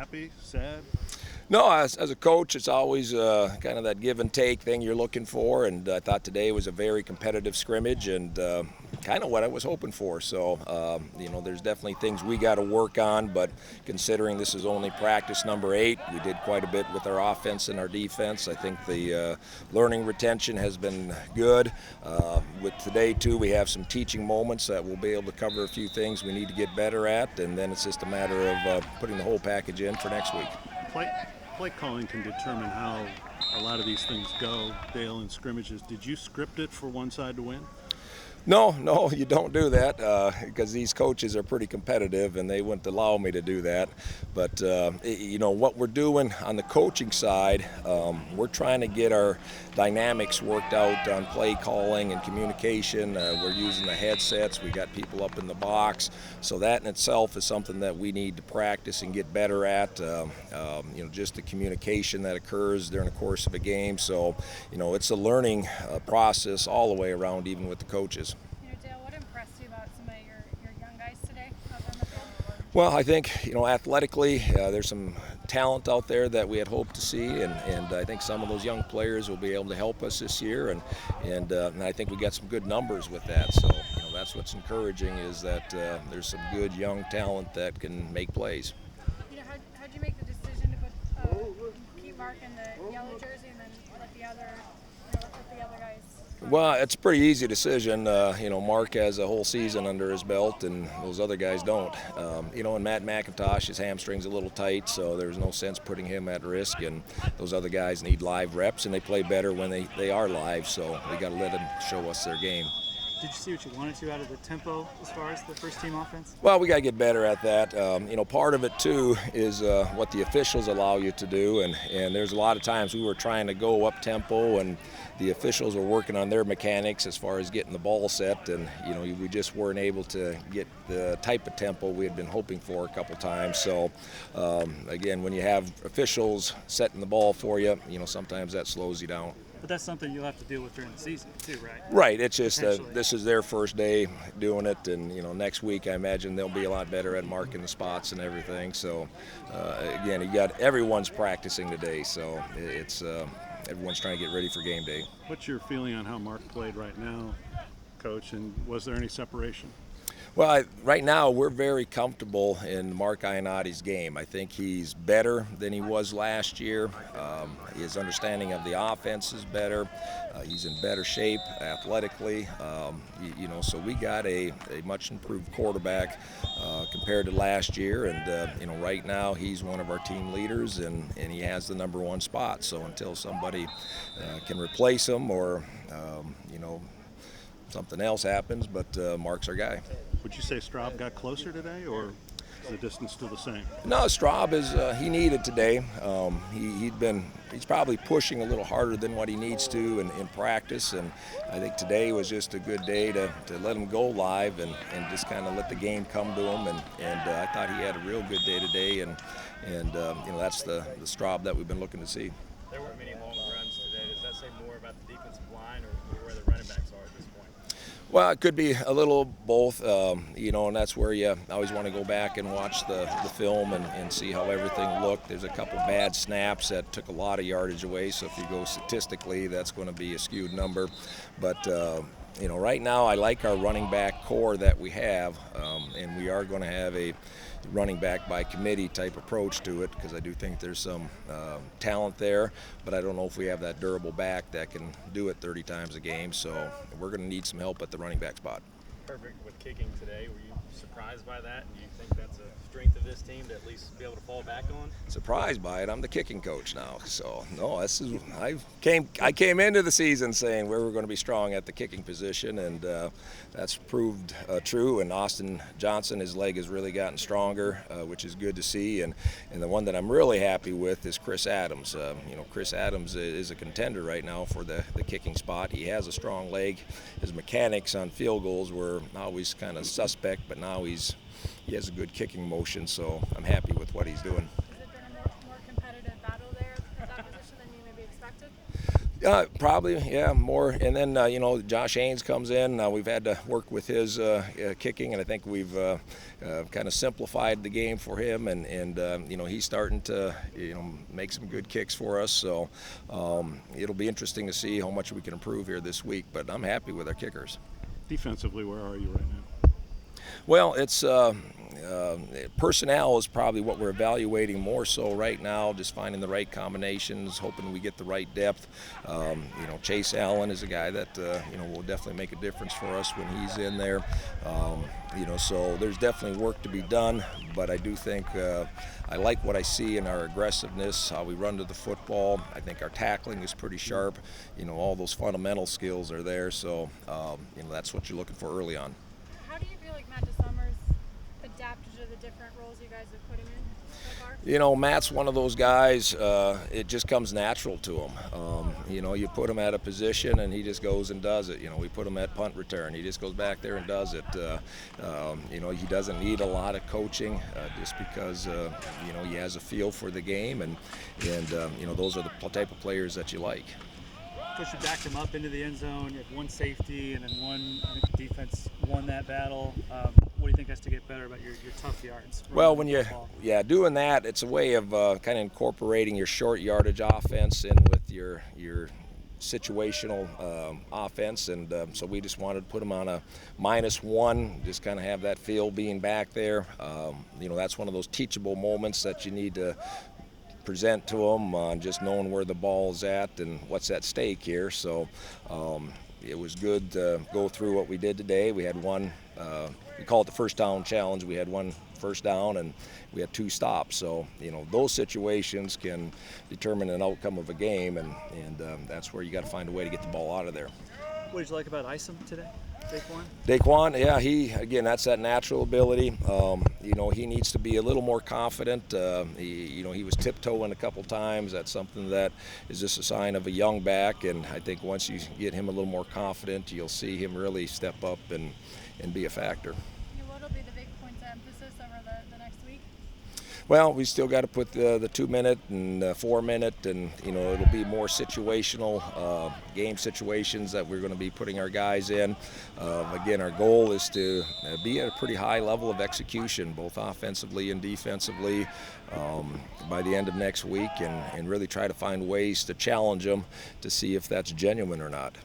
happy, sad? No, as a coach, it's always kind of that give and take thing you're looking for, and I thought today was a very competitive scrimmage and kind of what I was hoping for. So, there's definitely things we got to work on, but considering this is only practice number 8, we did quite a bit with our offense and our defense. I think the learning retention has been good. With today, too, we have some teaching moments that we'll be able to cover a few things we need to get better at, and then it's just a matter of putting the whole package in for next week. Play calling can determine how a lot of these things go, Dale, in scrimmages. Did you script it for one side to win? No, you don't do that because these coaches are pretty competitive and they wouldn't allow me to do that. But, what we're doing on the coaching side, we're trying to get our dynamics worked out on play calling and communication. We're using the headsets. We got people up in the box. So that in itself is something that we need to practice and get better at, just the communication that occurs during the course of a game. So, it's a learning process all the way around, even with the coaches. Dale, what impressed you about some of your young guys today out on the field? Well, I think, athletically, there's some talent out there that we had hoped to see, and I think some of those young players will be able to help us this year, and I think we got some good numbers with that. So, that's what's encouraging is that there's some good young talent that can make plays. How'd you make the decision to keep Mark in the yellow jersey and then let the other guys? Well, it's a pretty easy decision. Mark has a whole season under his belt, and those other guys don't. And Matt McIntosh, his hamstring's a little tight, so there's no sense putting him at risk. And those other guys need live reps, and they play better when they are live. So we got to let them show us their game. Did you see what you wanted to out of the tempo as far as the first team offense? Well, we got to get better at that. Part of it, too, is what the officials allow you to do. And there's a lot of times we were trying to go up tempo, and the officials were working on their mechanics as far as getting the ball set. And, we just weren't able to get the type of tempo we had been hoping for a couple times. So, again, when you have officials setting the ball for you, sometimes that slows you down. But that's something you'll have to deal with during the season, too, right? Right. It's just this is their first day doing it, and next week I imagine they'll be a lot better at marking the spots and everything. So, again, everyone's practicing today, so it's everyone's trying to get ready for game day. What's your feeling on how Mark played right now, Coach? And was there any separation? Well, right now we're very comfortable in Mark Ianotti's game. I think he's better than he was last year. His understanding of the offense is better. He's in better shape athletically. So we got a much improved quarterback compared to last year. And, right now he's one of our team leaders, and he has the number 1 spot. So until somebody can replace him or, something else happens, but Mark's our guy. Would you say Straub got closer today, or is the distance still the same? No, Straub is he needed today. He's probably pushing a little harder than what he needs to in practice, and I think today was just a good day to let him go live and just kind of let the game come to him. And I thought he had a real good day today, and that's the Straub that we've been looking to see. There weren't many long runs today. Does that say more about the defensive line or where the running backs are at this point? Well, it could be a little both, and that's where you always want to go back and watch the film and see how everything looked. There's a couple bad snaps that took a lot of yardage away, so if you go statistically, that's going to be a skewed number. But, right now I like our running back core that we have, and we are going to have a running back by committee type approach to it because I do think there's some talent there, but I don't know if we have that durable back that can do it 30 times a game, so we're going to need some help at the running back spot. Perfect with kicking today. Were you surprised by that? And do you think that's a strength of this team to at least be able to fall back on? Surprised by it. I'm the kicking coach now, so no. I came into the season saying we were going to be strong at the kicking position, and that's proved true. And Austin Johnson, his leg has really gotten stronger, which is good to see. And the one that I'm really happy with is Chris Adams. Chris Adams is a contender right now for the kicking spot. He has a strong leg. His mechanics on field goals were always kind of suspect, but now he has a good kicking motion, so I'm happy with what he's doing. Has it been a more competitive battle there at that position than you maybe expected? Probably, yeah, more. And then, Josh Haynes comes in. We've had to work with his kicking, and I think we've kind of simplified the game for him. And he's starting to, make some good kicks for us. So it'll be interesting to see how much we can improve here this week. But I'm happy with our kickers. Defensively, where are you right now? Well, it's personnel is probably what we're evaluating more so right now, just finding the right combinations, hoping we get the right depth. Chase Allen is a guy that, will definitely make a difference for us when he's in there. So there's definitely work to be done, but I do think I like what I see in our aggressiveness, how we run to the football. I think our tackling is pretty sharp. All those fundamental skills are there, so, that's what you're looking for early on. How do you feel like Matt DeSummers adapted to the different roles you guys have put him in so far? Matt's one of those guys, it just comes natural to him. You put him at a position and he just goes and does it. We put him at punt return. He just goes back there and does it. He doesn't need a lot of coaching just because, he has a feel for the game. And those are the type of players that you like. Coach, you backed him up into the end zone. You had one safety and then one. I think the defense won that battle. What do you think has to get better about your tough yards? Well, when doing that, it's a way of kind of incorporating your short yardage offense in with your situational offense, and so we just wanted to put them on a -1, just kind of have that feel being back there. That's one of those teachable moments that you need to present to them on just knowing where the ball is at and what's at stake here. So it was good to go through what we did today. We had one, we call it the first down challenge. We had one first down and we had 2 stops. So, those situations can determine an outcome of a game, and that's where you got to find a way to get the ball out of there. What did you like about Isom today? Daquan, yeah, that's that natural ability. He needs to be a little more confident. He was tiptoeing a couple times. That's something that is just a sign of a young back, and I think once you get him a little more confident, you'll see him really step up and be a factor. What will be the big points of emphasis over the next week? Well, we still got to put the 2-minute and 4-minute, and it'll be more situational game situations that we're going to be putting our guys in. Again, our goal is to be at a pretty high level of execution, both offensively and defensively, by the end of next week, and really try to find ways to challenge them to see if that's genuine or not.